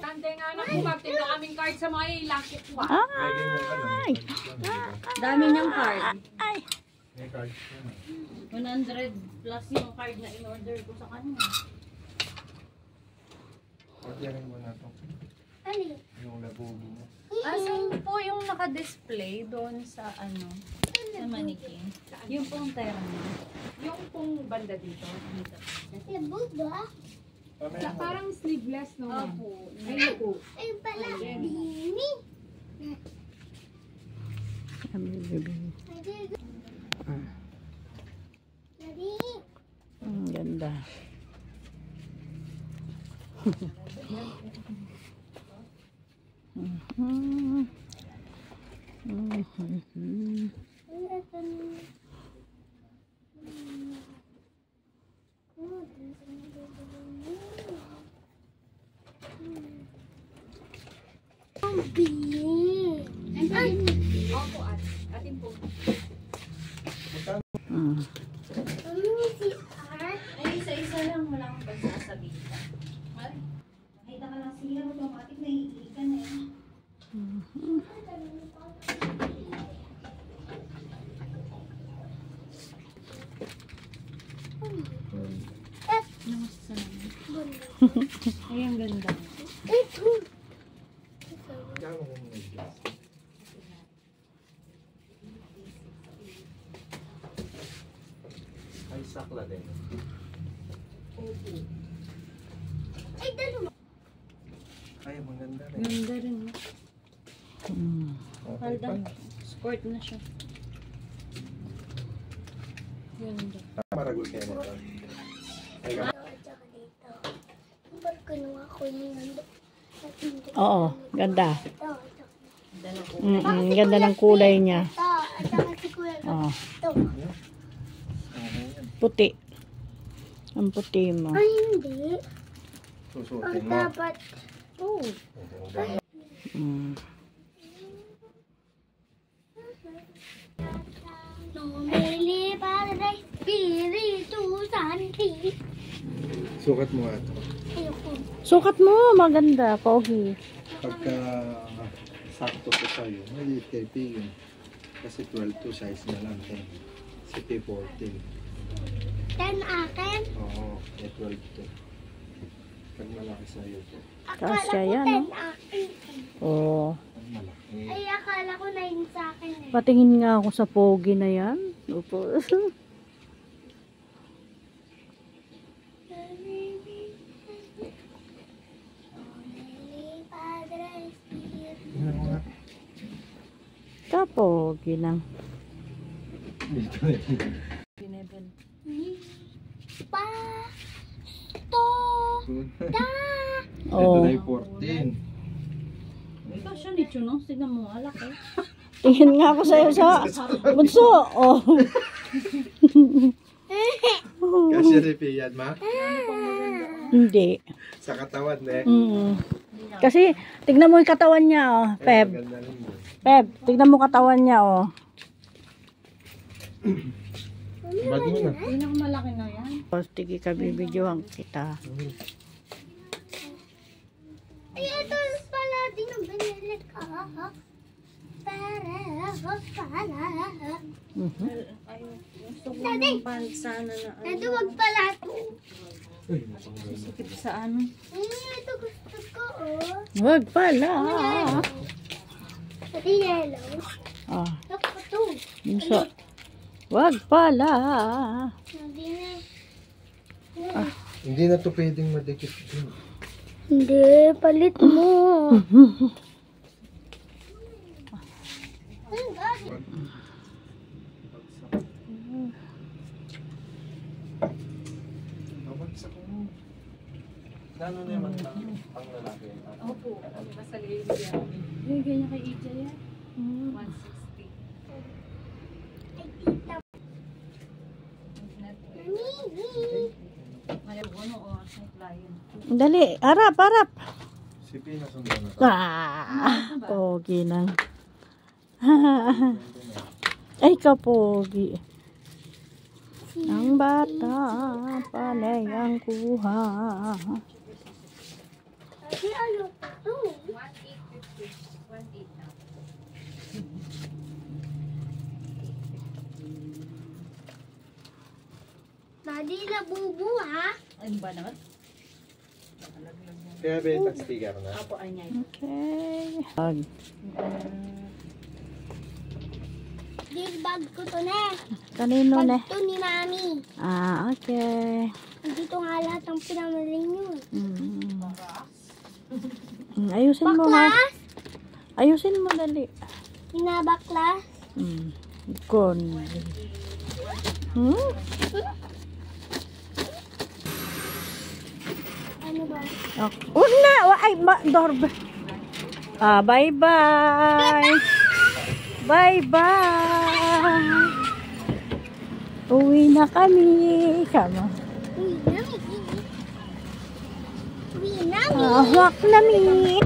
Tante nga na po, magtinda kaming card sa mga ilakit po. Ay! Dami niyang card. Ay! 100 plus yung card na in-order ko sa kanya. Orderin mo na ito. Ano? Yung labubo mo. Asan po yung naka-display doon sa ano? Sa mannequin. Yung pong terno. Yung pong banda dito. Dito. Labog ba? Parang sleeveless, no? Opo. Ayun po. Ayun pala. Bini. Ang ganda. Opo, atin po. Ay, isa-isa lang. Wala akong pagsasabihin. Makita ka lang siya. Automatic na iikan eh. Ay, ang ganda. Ay, sakla din. Ay, dalawa. Ay, maganda rin. Ganda rin. Okay Halda. pa. Sport na siya. Ganda. Maragol kayo nito. Ay, Tsaka dito. Ba't kinuha ko yung nando? Oo, ganda. Ito. Ganda ng kulay niya. Ito. At saka si Kuya. Oh, Ito. puti. Ang puti mo. Ay, hindi. susuotin Ang mo. dapat. Oh. Mm. Nomeli para Espiritu Santi. Sukat mo nga ito. Ayoko. Sukat mo, maganda, pogi. Pagka sakto ko sa'yo, maliit kay Pigin. Kasi 12 to size na lang. Si P14. 10 akin. Oo, may 12 to. Pag malaki sa'yo to. Akala Kasya ko yan, 10 no? akin. Oh, Ang malaki. Ay, akala ko 9 sa akin eh. patingin nga ako sa pogi na yan. Opo. Nomeli Padre Espiritu. Tingnan mo nga. Kapogi lang. Dito eh. Binibel. Pasto da. Ito Oh. na yung 14. Ikaw siya ni Chuno. Tignan mo, alak eh. Tingin nga ako sa'yo sa bunso. Oh. Kasi repiyan, ma? Hindi. Sa katawan, eh. Kasi, tignan mo yung katawan niya, oh. Peb. Ganda rin mo. Peb, tignan mo katawan niya, oh. Bag mo na. Pinakamalaki na yan. Sige ka, bibidyohan kita. Ay, ito pala din ang binili ko. Para pala. Ay, gusto ko ng pants sana na ano. Ito wag pala ito. Uy, mukhang ganda. Sikip sa ano. Ito gusto ko, oh. Wag pala. Ito yellow. Ah, Ito ito. bunso. Wag pala. Hindi na. Hindi na to pwedeng madikit din. Hindi, palit mo. Babagsak mo. Gano'n na yung pang lalaki? Opo, nasa lady yan. Yung ganyan kay EJ yan. 160. Ngayon, ano o, ang client. Dali, harap, harap. Si Pina sundan na to. Pogi lang. Ay, kapogi. Ang bata, panay ang kuha. Ay, ano pa to? 1,850. 1,800 na. Daddy, labubo ha? Ano ba naman? Kaya ba sticker na? Apo, anyay. Okay. This bag ko to na. Kanino Bag ne? to ni Mami. Ah, okay. Dito nga lahat ng pinamali nyo. Ayusin mo ha. Baklas? Ayusin mo dali. Pinabaklas? Gon. Ano ba? Okay. Una, ay, doorbell. Bye-bye. Bye-bye. Uwi na kami. Kama. Uwi na, Miki. Uwi na, Miki. Hawak na mi.